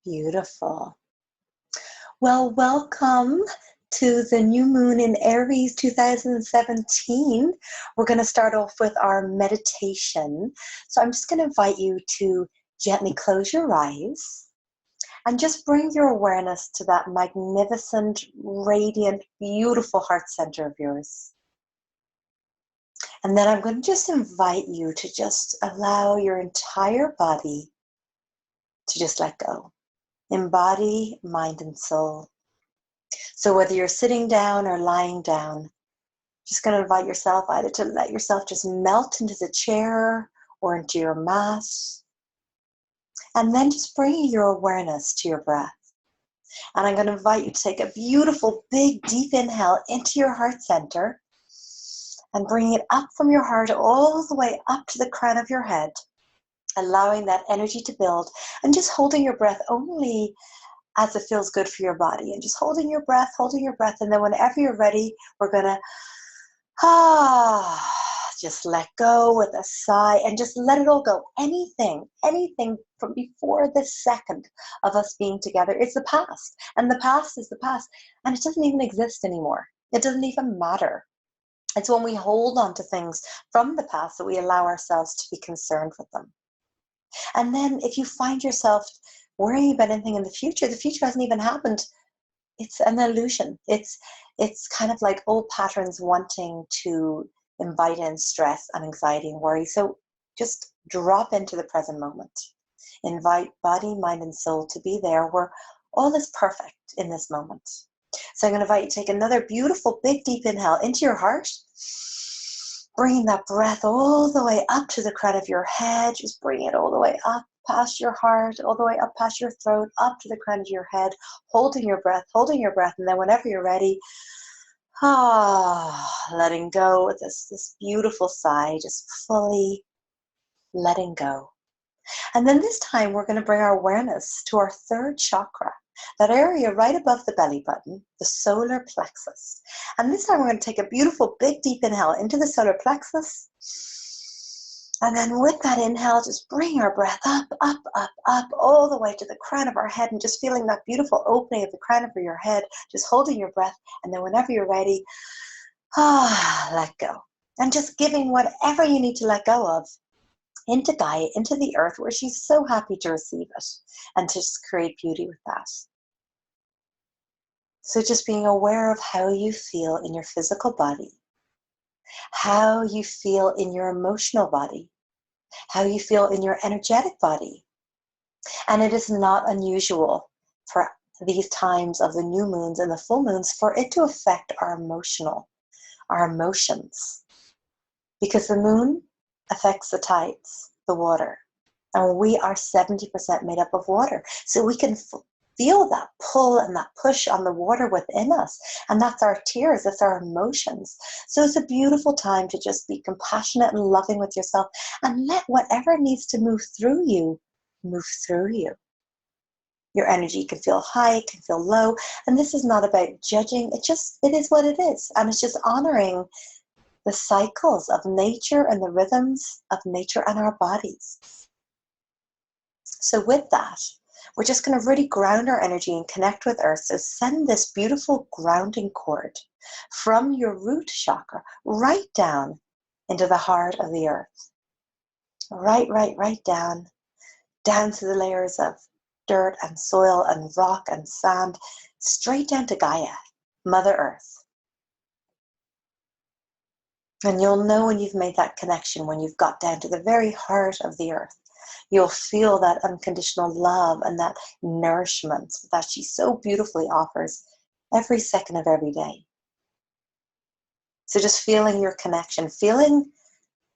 Beautiful. Well, welcome to the new moon in Aries 2017. We're going to start off with our meditation. So I'm just going to invite you to gently close your eyes and just bring your awareness to that magnificent, radiant, beautiful heart center of yours. And then I'm going to just invite you to just allow your entire body to just let go. In body, mind, and soul. So whether you're sitting down or lying down, just going to invite yourself either to let yourself just melt into the chair or into your mat. And then just bringing your awareness to your breath. And I'm going to invite you to take a beautiful, big, deep inhale into your heart center and bring it up from your heart all the way up to the crown of your head, allowing that energy to build and just holding your breath only as it feels good for your body, and just holding your breath, and then whenever you're ready, we're gonna just let go with a sigh and just let it all go. Anything from before this second of us being together is the past, and the past is the past, and it doesn't even exist anymore. It doesn't even matter. It's when we hold on to things from the past that we allow ourselves to be concerned with them. And then if you find yourself worrying about anything in the future hasn't even happened. It's an illusion. It's kind of like old patterns wanting to invite in stress and anxiety and worry. So just drop into the present moment. Invite body, mind, and soul to be there where all is perfect in this moment. So I'm going to invite you to take another beautiful, big, deep inhale into your heart. Bringing that breath all the way up to the crown of your head. Just bring it all the way up past your heart, all the way up past your throat, up to the crown of your head, holding your breath, and then whenever you're ready, letting go with this beautiful sigh, just fully letting go. And then this time we're going to bring our awareness to our third chakra, that area right above the belly button, the solar plexus. And this time we're going to take a beautiful, big, deep inhale into the solar plexus. And then with that inhale, just bring our breath up, all the way to the crown of our head, and just feeling that beautiful opening of the crown of your head, just holding your breath. And then whenever you're ready, let go. And just giving whatever you need to let go of into Gaia, into the earth, where she's so happy to receive it and to just create beauty with that. So just being aware of how you feel in your physical body, how you feel in your emotional body, how you feel in your energetic body. And it is not unusual for these times of the new moons and the full moons for it to affect our emotions. Because the moon affects the tides, the water. And we are 70% made up of water. So we can feel that pull and that push on the water within us. And that's our tears, that's our emotions. So it's a beautiful time to just be compassionate and loving with yourself and let whatever needs to move through you, move through you. Your energy can feel high, it can feel low. And this is not about judging. It is what it is. And it's just honoring the cycles of nature and the rhythms of nature and our bodies. So with that, we're just going to really ground our energy and connect with Earth. So send this beautiful grounding cord from your root chakra right down into the heart of the Earth. Right down to the layers of dirt and soil and rock and sand, straight down to Gaia, Mother Earth. And you'll know when you've made that connection, when you've got down to the very heart of the Earth. You'll feel that unconditional love and that nourishment that she so beautifully offers every second of every day. So just feeling your connection, feeling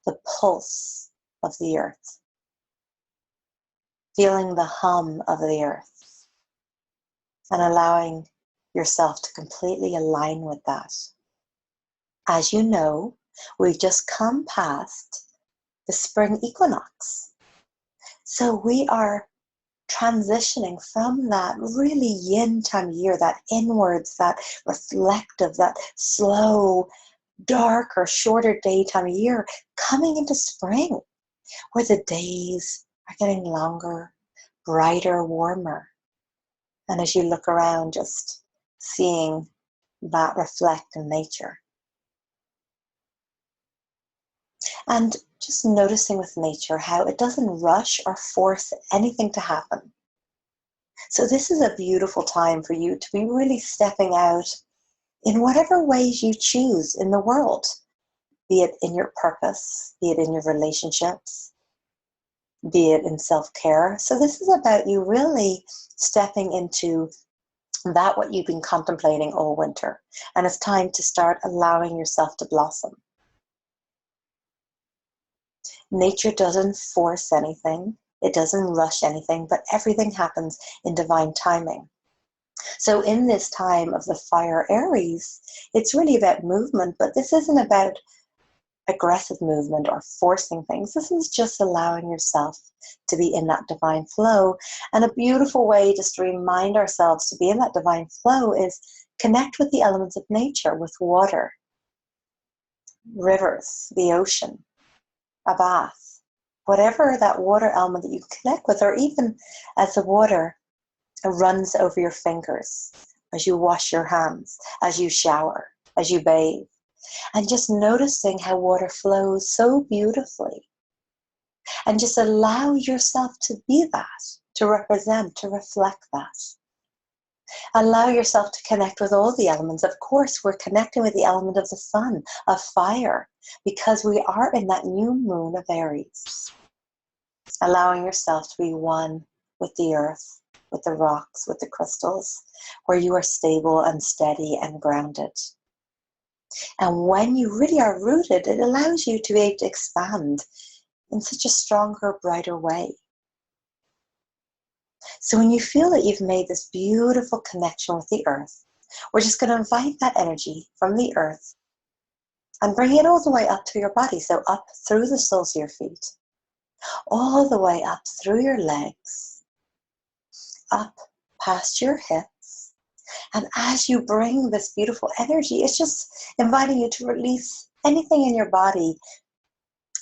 the pulse of the Earth, feeling the hum of the Earth, and allowing yourself to completely align with that. As you know, we've just come past the spring equinox. So we are transitioning from that really yin time of year, that inwards, that reflective, that slow, darker, shorter day time of year, coming into spring, where the days are getting longer, brighter, warmer. And as you look around, just seeing that reflect in nature. And just noticing with nature how it doesn't rush or force anything to happen. So this is a beautiful time for you to be really stepping out in whatever ways you choose in the world, be it in your purpose, be it in your relationships, be it in self-care. So this is about you really stepping into that what you've been contemplating all winter. And it's time to start allowing yourself to blossom. Nature doesn't force anything. It doesn't rush anything, but everything happens in divine timing. So in this time of the fire Aries, it's really about movement, but this isn't about aggressive movement or forcing things. This is just allowing yourself to be in that divine flow. And a beautiful way just to remind ourselves to be in that divine flow is connect with the elements of nature, with water, rivers, the ocean, a bath, whatever that water element that you connect with, or even as the water runs over your fingers, as you wash your hands, as you shower, as you bathe. And just noticing how water flows so beautifully. And just allow yourself to be that, to represent, to reflect that. Allow yourself to connect with all the elements. Of course, we're connecting with the element of the sun, of fire, because we are in that new moon of Aries. Allowing yourself to be one with the earth, with the rocks, with the crystals, where you are stable and steady and grounded. And when you really are rooted, it allows you to be able to expand in such a stronger, brighter way. So when you feel that you've made this beautiful connection with the earth, we're just going to invite that energy from the earth and bring it all the way up to your body. So up through the soles of your feet, all the way up through your legs, up past your hips. And as you bring this beautiful energy, it's just inviting you to release anything in your body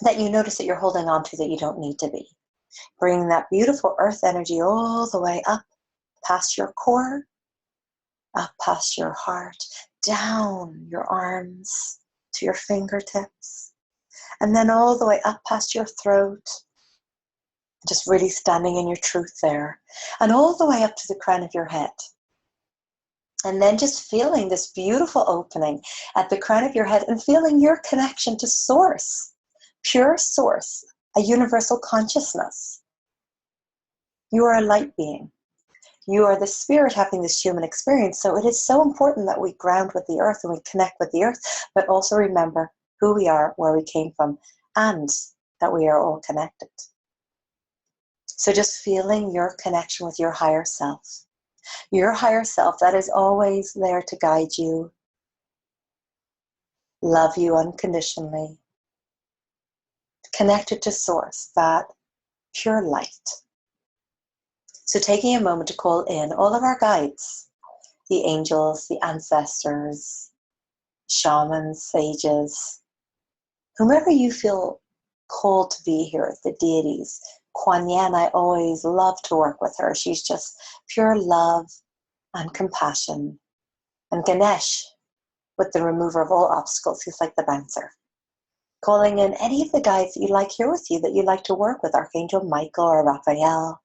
that you notice that you're holding on to that you don't need to be. Bring that beautiful earth energy all the way up past your core, up past your heart, down your arms to your fingertips, and then all the way up past your throat, just really standing in your truth there, and all the way up to the crown of your head. And then just feeling this beautiful opening at the crown of your head and feeling your connection to source, pure source, a universal consciousness. You are a light being. You are the spirit having this human experience. So it is so important that we ground with the earth and we connect with the earth, but also remember who we are, where we came from, and that we are all connected. So just feeling your connection with your higher self. Your higher self that is always there to guide you, love you unconditionally, connected to source, that pure light. So taking a moment to call in all of our guides, the angels, the ancestors, shamans, sages, whomever you feel called to be here, the deities. Kuan Yin, I always love to work with her. She's just pure love and compassion. And Ganesh, with the remover of all obstacles, he's like the bouncer. Calling in any of the guides that you like here with you, that you like to work with, Archangel Michael or Raphael.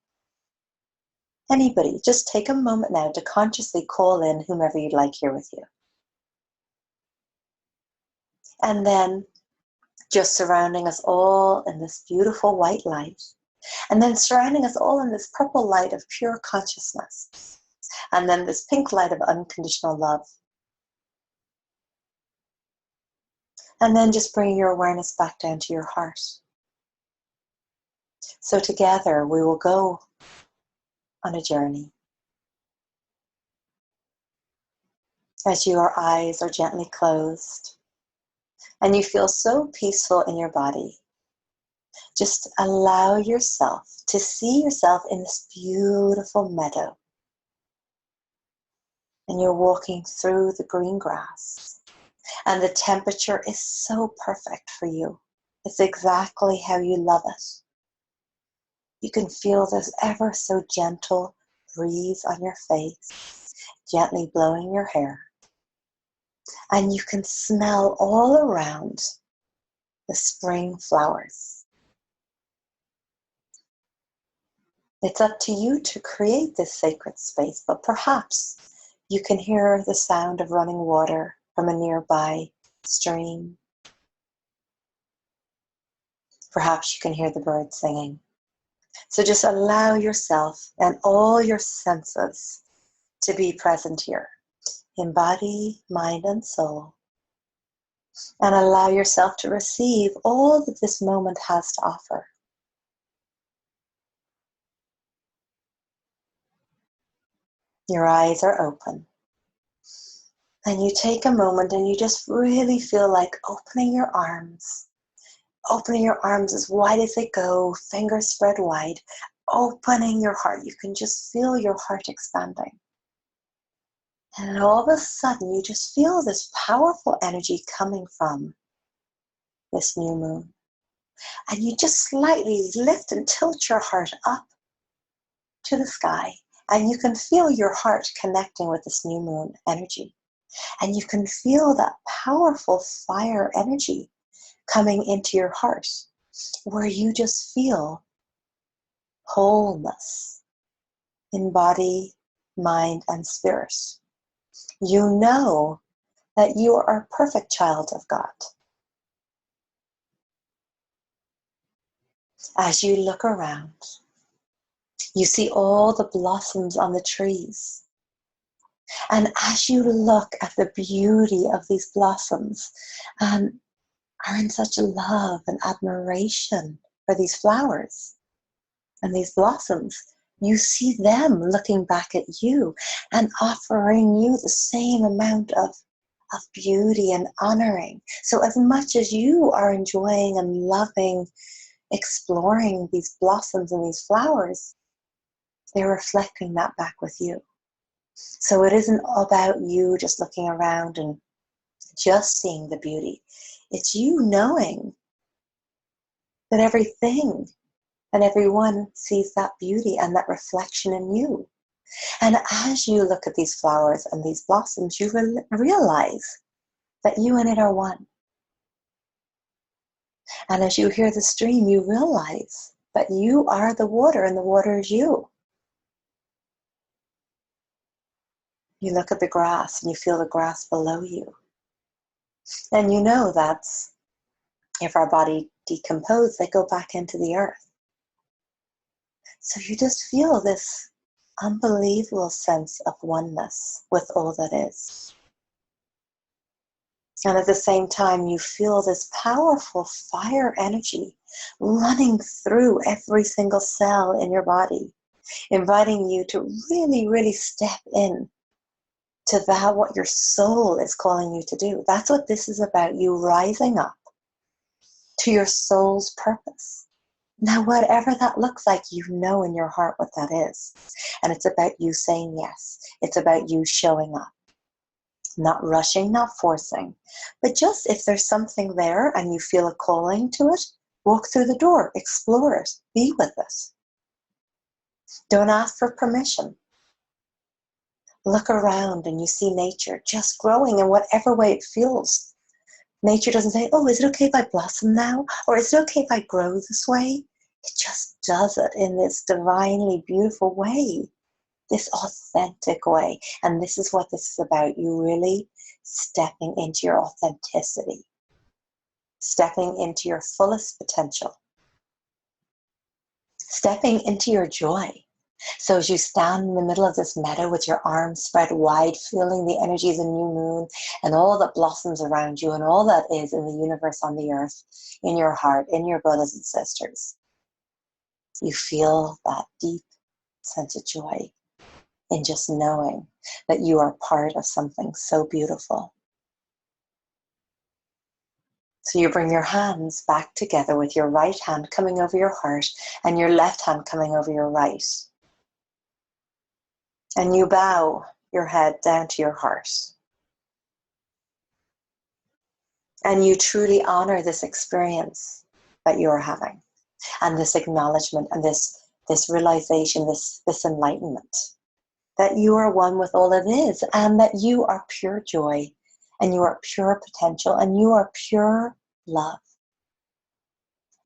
Anybody, just take a moment now to consciously call in whomever you'd like here with you. And then just surrounding us all in this beautiful white light. And then surrounding us all in this purple light of pure consciousness. And then this pink light of unconditional love. And then just bring your awareness back down to your heart. So together we will go on a journey. As your eyes are gently closed and you feel so peaceful in your body, just allow yourself to see yourself in this beautiful meadow. And you're walking through the green grass. And the temperature is so perfect for you. It's exactly how you love it. You can feel this ever so gentle breeze on your face, gently blowing your hair. And you can smell all around the spring flowers. It's up to you to create this sacred space, but perhaps you can hear the sound of running water from a nearby stream. Perhaps you can hear the birds singing. So just allow yourself and all your senses to be present here in body, mind, and soul. And allow yourself to receive all that this moment has to offer. Your eyes are open. And you take a moment and you just really feel like opening your arms. Opening your arms as wide as they go, fingers spread wide. Opening your heart. You can just feel your heart expanding. And all of a sudden, you just feel this powerful energy coming from this new moon. And you just slightly lift and tilt your heart up to the sky. And you can feel your heart connecting with this new moon energy. And you can feel that powerful fire energy coming into your heart, where you just feel wholeness in body, mind, and spirit. You know that you are a perfect child of God. As you look around, you see all the blossoms on the trees. And as you look at the beauty of these blossoms, and are in such love and admiration for these flowers and these blossoms, you see them looking back at you and offering you the same amount of beauty and honoring. So as much as you are enjoying and loving exploring these blossoms and these flowers, they're reflecting that back with you. So it isn't about you just looking around and just seeing the beauty. It's you knowing that everything and everyone sees that beauty and that reflection in you. And as you look at these flowers and these blossoms, you realize that you and it are one. And as you hear the stream, you realize that you are the water and the water is you. You look at the grass and you feel the grass below you. And you know that's, if our body decomposes, they go back into the earth. So you just feel this unbelievable sense of oneness with all that is. And at the same time, you feel this powerful fire energy running through every single cell in your body, inviting you to really, really step in to that what your soul is calling you to do. That's what this is about, you rising up to your soul's purpose. Now, whatever that looks like, you know in your heart what that is. And it's about you saying yes. It's about you showing up. Not rushing, not forcing. But just if there's something there and you feel a calling to it, walk through the door, explore it, be with it. Don't ask for permission. Look around and you see nature just growing in whatever way it feels. Nature doesn't say, oh, is it okay if I blossom now? Or is it okay if I grow this way? It just does it in this divinely beautiful way, this authentic way. And this is what this is about, you really stepping into your authenticity, stepping into your fullest potential, stepping into your joy. So as you stand in the middle of this meadow with your arms spread wide, feeling the energy of the new moon and all that blossoms around you and all that is in the universe, on the earth, in your heart, in your brothers and sisters, you feel that deep sense of joy in just knowing that you are part of something so beautiful. So you bring your hands back together with your right hand coming over your heart and your left hand coming over your right. And you bow your head down to your heart. And you truly honor this experience that you are having, and this acknowledgement, and this realization, this enlightenment. that you are one with all that is, and that you are pure joy, and you are pure potential, and you are pure love.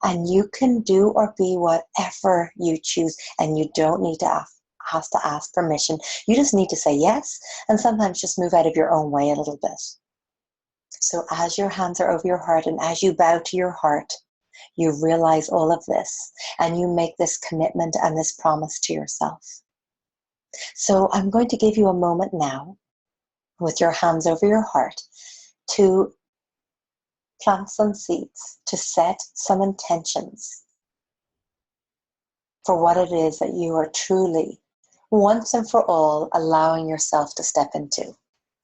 And you can do or be whatever you choose, and you don't need to ask permission. You just need to say yes, and sometimes just move out of your own way a little bit. So as your hands are over your heart, and as you bow to your heart, you realize all of this, and you make this commitment and this promise to yourself. So I'm going to give you a moment now, with your hands over your heart, to plant some seeds, to set some intentions for what it is that you are truly, once and for all, allowing yourself to step into.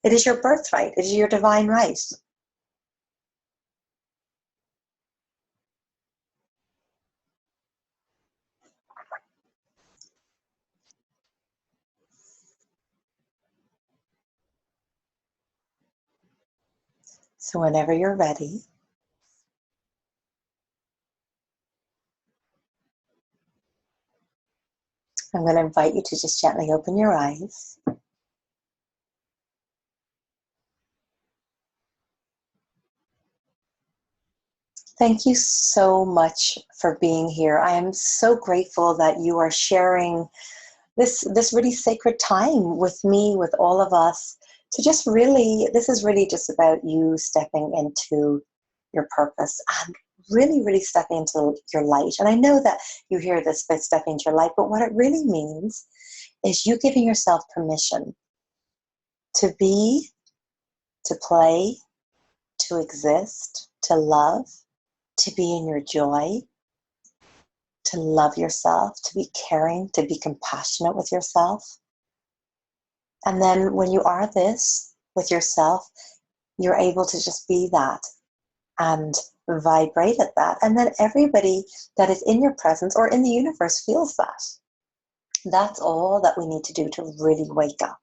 It is your birthright. It is your divine right. So whenever you're ready, I'm going to invite you to just gently open your eyes. Thank you so much for being here. I am so grateful that you are sharing this really sacred time with me, with all of us, to just really, this is really just about you stepping into your purpose and really stepping into your light. And I know that you hear this by stepping into your light, but what it really means is you giving yourself permission to be, to play, to exist, to love, to be in your joy, to love yourself, to be caring, to be compassionate with yourself. And then when you are this with yourself, you're able to just be that and vibrate at that. And then everybody that is in your presence or in the universe feels that. That's all that we need to do to really wake up.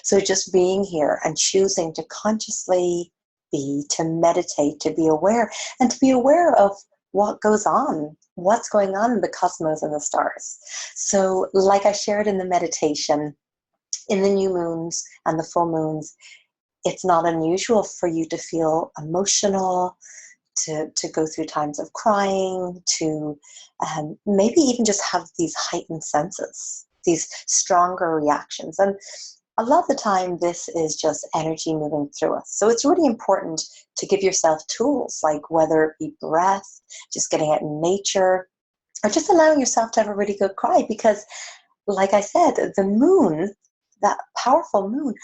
So just being here and choosing to consciously be, to meditate, to be aware, and to be aware of what goes on, what's going on in the cosmos and the stars. So like I shared in the meditation, in the new moons and the full moons, it's not unusual for you to feel emotional, to go through times of crying, to maybe even just have these heightened senses, these stronger reactions. And a lot of the time, this is just energy moving through us. So it's really important to give yourself tools, like whether it be breath, just getting out in nature, or just allowing yourself to have a really good cry. Because, like I said, the moon, that powerful moon,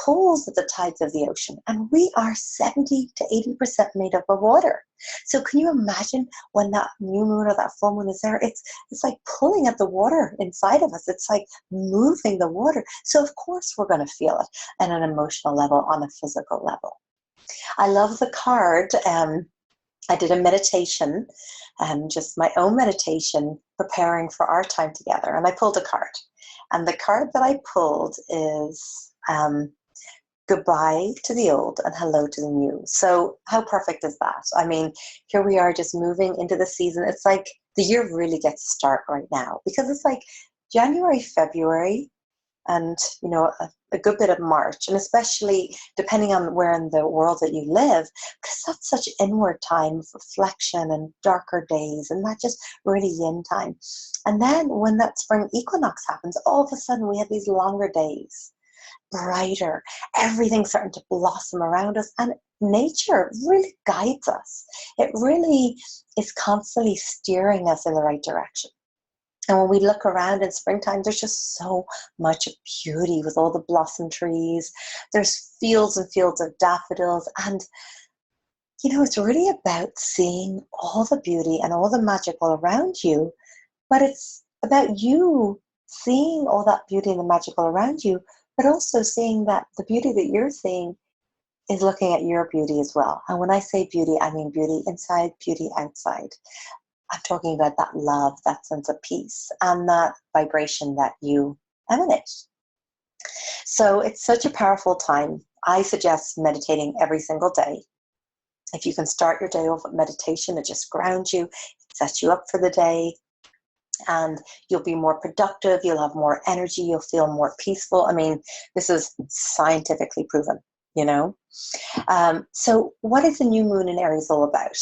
pulls at the tides of the ocean, and we are 70 to 80% made up of water. So can you imagine when that new moon or that full moon is there? It's like pulling at the water inside of us. It's like moving the water. So of course we're going to feel it at an emotional level, on a physical level. I love the card. I did a meditation, just my own meditation, preparing for our time together, and I pulled a card. And the card that I pulled is goodbye to the old and hello to the new. So how perfect is that? I mean, here we are just moving into the season. It's like the year really gets to start right now, because it's like January, February, and a good bit of March, and especially depending on where in the world that you live, because that's such inward time of reflection and darker days, and not just really yin time. And then when that spring equinox happens, all of a sudden we have these longer days, brighter, everything's starting to blossom around us, and nature really guides us. It really is constantly steering us in the right direction. And when we look around in springtime, there's just so much beauty with all the blossom trees. There's fields and fields of daffodils. And, it's really about seeing all the beauty and all the magic all around you. But it's about you seeing all that beauty and the magical around you, but also seeing that the beauty that you're seeing is looking at your beauty as well. And when I say beauty, I mean beauty inside, beauty outside. I'm talking about that love, that sense of peace, and that vibration that you emanate. So it's such a powerful time. I suggest meditating every single day. If you can start your day off with meditation, it just grounds you, it sets you up for the day. and you'll be more productive, you'll have more energy, you'll feel more peaceful. I mean, this is scientifically proven, you know? So what is the new moon in Aries all about?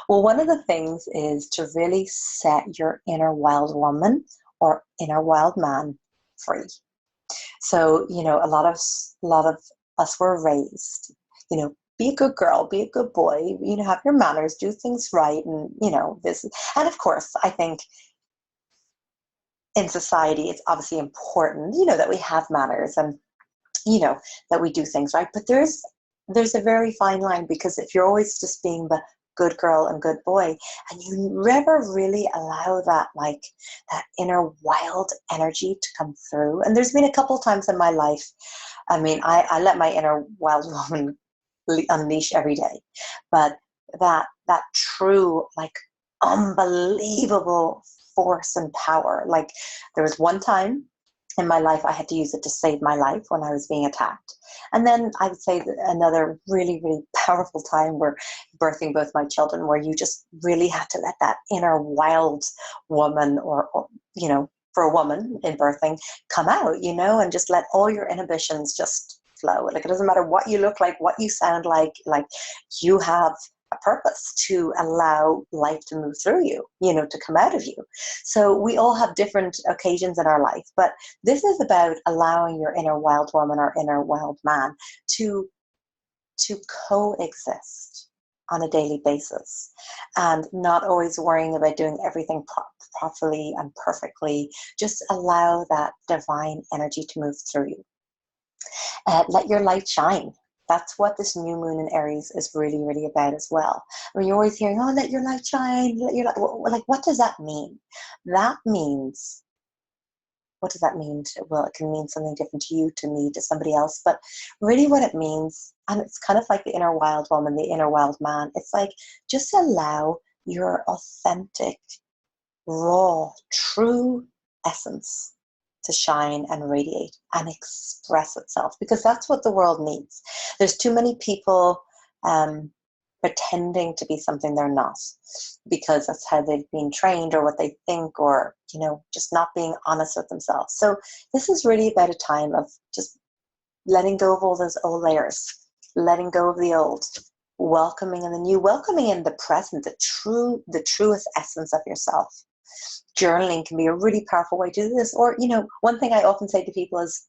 Well, one of the things is to really set your inner wild woman or inner wild man free. So, you know, a lot of us were raised, you know, be a good girl, be a good boy, you know, have your manners, do things right, and you know, this. And of course, I think in society, it's obviously important, you know, that we have manners and, you know, that we do things right. But there's a very fine line, because if you're always just being the good girl and good boy, and you never really allow that, like, that inner wild energy to come through. And there's been a couple of times in my life, I mean, I let my inner wild woman unleash every day, but that true, like, unbelievable force and power. Like, there was one time in my life I had to use it to save my life when I was being attacked. And then I would say that another really, really powerful time where birthing both my children, where you just really had to let that inner wild woman, or you know, for a woman in birthing, come out, you know, and just let all your inhibitions just flow. Like, it doesn't matter what you look like, what you sound like you have a purpose to allow life to move through you, you know, to come out of you. So we all have different occasions in our life, but this is about allowing your inner wild woman or inner wild man to coexist on a daily basis, and not always worrying about doing everything properly and perfectly. Just allow that divine energy to move through you. Let your light shine. That's what this new moon in Aries is really, really about as well. I mean, you're always hearing, oh, let your light shine, let your light, like, what does that mean? That means, what does that mean? Well, it can mean something different to you, to me, to somebody else, but really what it means, and it's kind of like the inner wild woman, the inner wild man, it's like, just allow your authentic, raw, true essence to shine and radiate and express itself, because that's what the world needs. There's too many people pretending to be something they're not, because that's how they've been trained, or what they think, or, you know, just not being honest with themselves. So this is really about a time of just letting go of all those old layers, letting go of the old, welcoming in the new, welcoming in the present, the truest essence of yourself. Journaling can be a really powerful way to do this. Or, you know, one thing I often say to people is,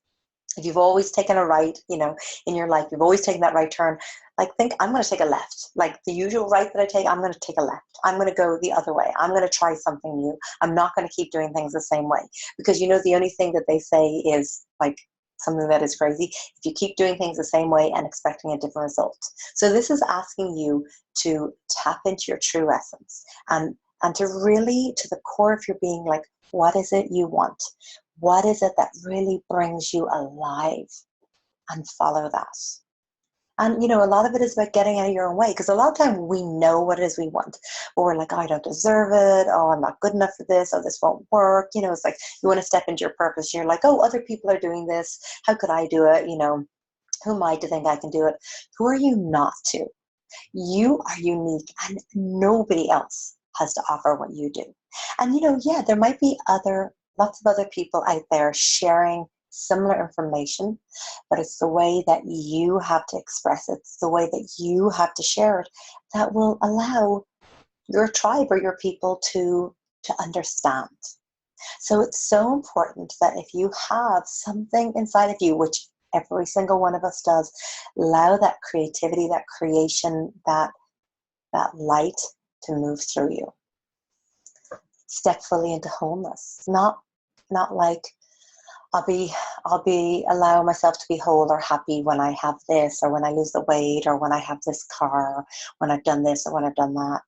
if you've always taken a right, you know, in your life, you've always taken that right turn, like, think, I'm going to take a left. Like, the usual right that I take, I'm going to take a left. I'm going to go the other way. I'm going to try something new. I'm not going to keep doing things the same way. Because, you know, the only thing that they say is, like, something that is crazy, if you keep doing things the same way and expecting a different result. So this is asking you to tap into your true essence, and to really, to the core of your being, like, what is it you want? What is it that really brings you alive? And follow that. And, you know, a lot of it is about getting out of your own way, because a lot of time we know what it is we want, but we're like, oh, I don't deserve it. Oh, I'm not good enough for this. Oh, this won't work. You know, it's like, you want to step into your purpose. You're like, oh, other people are doing this. How could I do it? You know, who am I to think I can do it? Who are you not to? You are unique, and nobody else has to offer what you do. And, you know, yeah, there might be lots of other people out there sharing similar information, but it's the way that you have to express it, it's the way that you have to share it, that will allow your tribe or your people to understand. So it's so important that if you have something inside of you, which every single one of us does, allow that creativity, that creation, that light to move through you. Step fully into wholeness. Not like, I'll be allow myself to be whole or happy when I have this, or when I lose the weight, or when I have this car, or when I've done this, or when I've done that.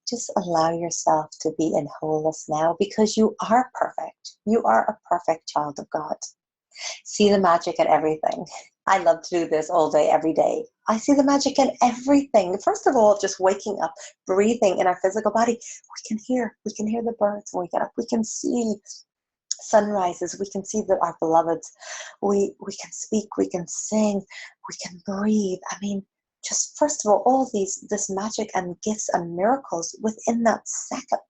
Just allow yourself to be in wholeness now, because you are perfect. You are a perfect child of God. See the magic in everything. I love to do this all day, every day. I see the magic in everything. First of all, just waking up, breathing in our physical body. We can hear the birds when we get up. We can see sunrises. We can see our beloveds. We can speak. We can sing. We can breathe. I mean, just first of all this magic and gifts and miracles within that second.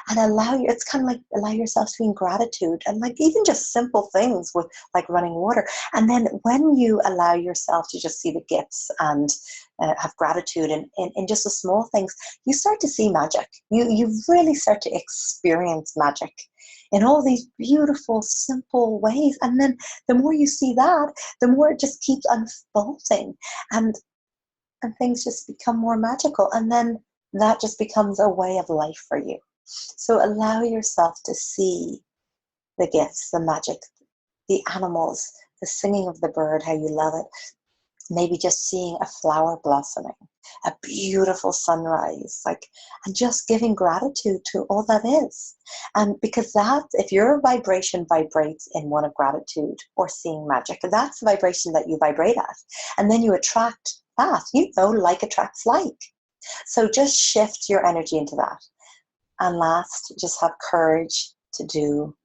And it's kind of like allow yourself to be in gratitude, and like even just simple things with like running water. And then when you allow yourself to just see the gifts and have gratitude in just the small things, you start to see magic. You really start to experience magic in all these beautiful, simple ways. And then the more you see that, the more it just keeps unfolding, and things just become more magical. And then that just becomes a way of life for you. So allow yourself to see the gifts, the magic, the animals, the singing of the bird, how you love it. Maybe just seeing a flower blossoming, a beautiful sunrise, and just giving gratitude to all that is. And because if your vibration vibrates in one of gratitude or seeing magic, that's the vibration that you vibrate at. And then you attract that. Like attracts like. So just shift your energy into that. And last, just have courage to do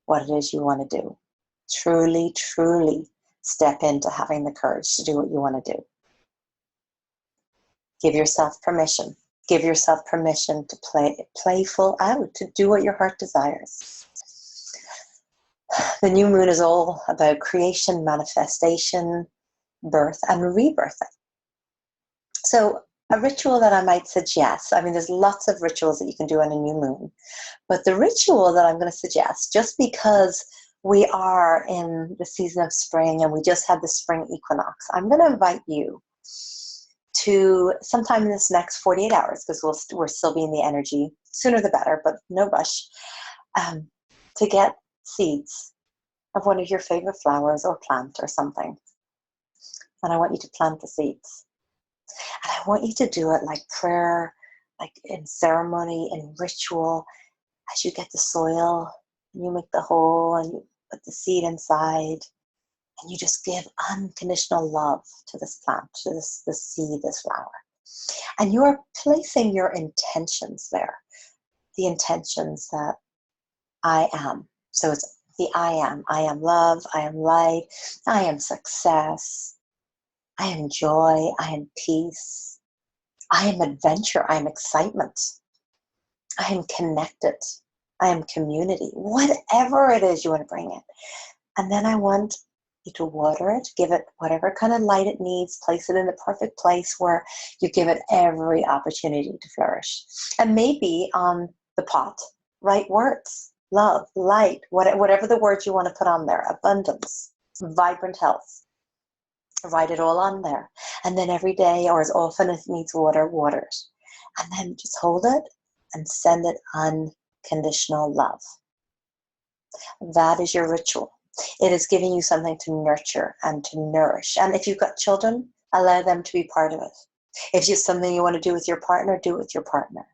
what it is you want to do. Truly, truly step into having the courage to do what you want to do. Give yourself permission. Give yourself permission to play full out, to do what your heart desires. The new moon is all about creation, manifestation, birth, and rebirthing. So a ritual that I might suggest, there's lots of rituals that you can do on a new moon, but the ritual that I'm going to suggest, just because we are in the season of spring and we just had the spring equinox, I'm going to invite you to sometime in this next 48 hours, because we're still being the energy, sooner the better, but no rush, to get seeds of one of your favorite flowers or plant or something. And I want you to plant the seeds. And I want you to do it like prayer, like in ceremony, in ritual, as you get the soil, and you make the hole, and you put the seed inside, and you just give unconditional love to this plant, to this seed, this flower. And you are placing your intentions there, the intentions that I am. So it's the I am. I am love, I am light, I am success, I am joy, I am peace, I am adventure, I am excitement, I am connected, I am community, whatever it is you want to bring in. And then I want you to water it, give it whatever kind of light it needs, place it in the perfect place where you give it every opportunity to flourish. And maybe on the pot, write words, love, light, whatever the words you want to put on there, abundance, vibrant health. Write it all on there. And then every day, or as often as it needs water, water it. And then just hold it and send it unconditional love. That is your ritual. It is giving you something to nurture and to nourish. And if you've got children, allow them to be part of it. If it's something you want to do with your partner, do it with your partner.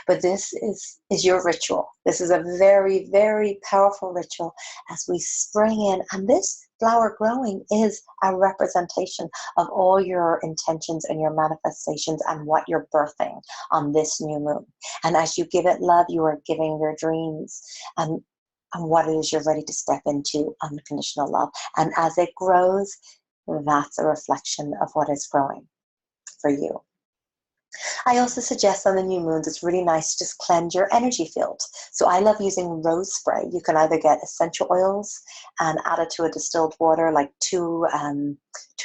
But this is your ritual. This is a very, very powerful ritual as we spring in. And this flower growing is a representation of all your intentions and your manifestations and what you're birthing on this new moon. And as you give it love, you are giving your dreams and what it is you're ready to step into unconditional love. And as it grows, that's a reflection of what is growing for you. I also suggest on the new moons, it's really nice to just cleanse your energy field. So I love using rose spray. You can either get essential oils and add it to a distilled water, like 2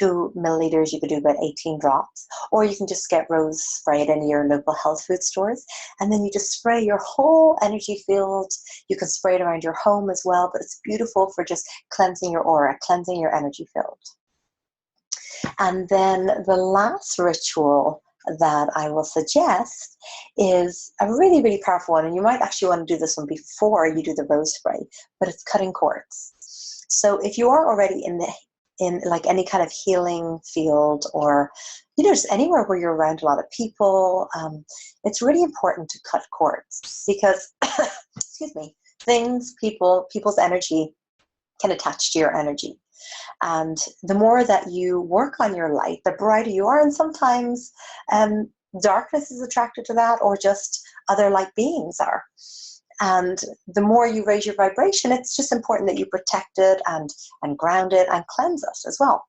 milliliters, you could do about 18 drops, or you can just get rose spray at any of your local health food stores. And then you just spray your whole energy field. You can spray it around your home as well, but it's beautiful for just cleansing your aura, cleansing your energy field. And then the last ritual that I will suggest is a really, really powerful one. And you might actually want to do this one before you do the rose spray, but it's cutting cords. So if you are already in like any kind of healing field, or just anywhere where you're around a lot of people, it's really important to cut cords because excuse me, people's energy can attach to your energy. And the more that you work on your light, the brighter you are. And sometimes darkness is attracted to that, or just other light beings are. And the more you raise your vibration, it's just important that you protect it and ground it and cleanse it as well.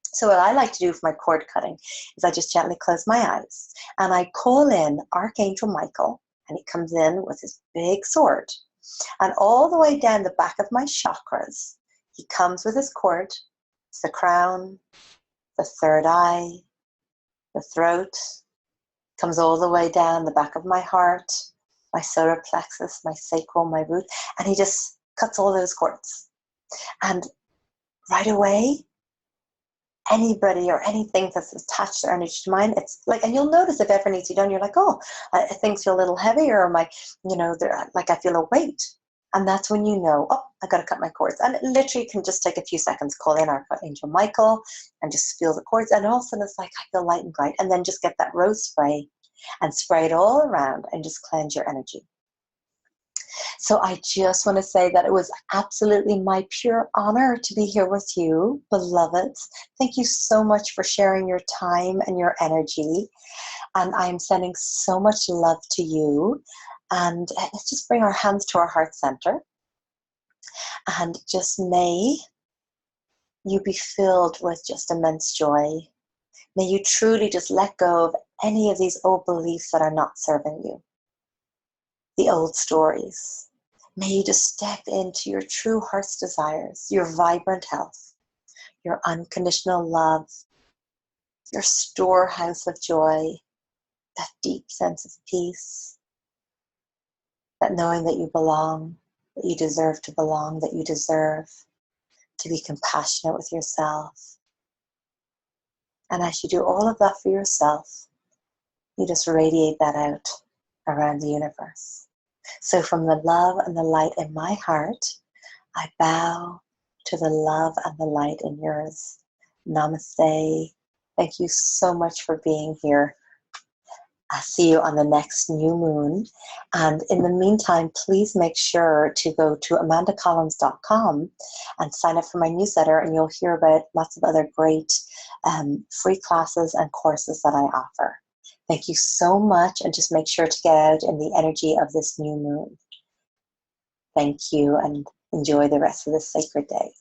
So what I like to do for my cord cutting is I just gently close my eyes and I call in Archangel Michael And he comes in with his big sword. And all the way down the back of my chakras, he comes with his cord. It's the crown, the third eye, the throat, comes all the way down the back of my heart, my solar plexus, my sacral, my root, and he just cuts all those cords. And right away, anybody or anything that's attached their energy to mine, it's like, and you'll notice if ever needs to be done, you're like, oh, things feel a little heavier, or my, like I feel a weight. And that's when you know, oh, I got to cut my cords. And it literally can just take a few seconds. Call in Archangel Michael and just feel the cords. And all of a sudden it's like, I feel light and bright. And then just get that rose spray and spray it all around and just cleanse your energy. So I just want to say that it was absolutely my pure honor to be here with you, beloveds. Thank you so much for sharing your time and your energy. And I'm sending so much love to you. And let's just bring our hands to our heart center. And just may you be filled with just immense joy. May you truly just let go of any of these old beliefs that are not serving you. The old stories. May you just step into your true heart's desires, your vibrant health, your unconditional love, your storehouse of joy, that deep sense of peace, that knowing that you belong, that you deserve to belong, that you deserve to be compassionate with yourself. And as you do all of that for yourself, you just radiate that out around the universe. So from the love and the light in my heart, I bow to the love and the light in yours. Namaste. Thank you so much for being here. I'll see you on the next new moon. And in the meantime, please make sure to go to amandacollins.com and sign up for my newsletter, and you'll hear about lots of other great free classes and courses that I offer. Thank you so much, and just make sure to get out in the energy of this new moon. Thank you, and enjoy the rest of this sacred day.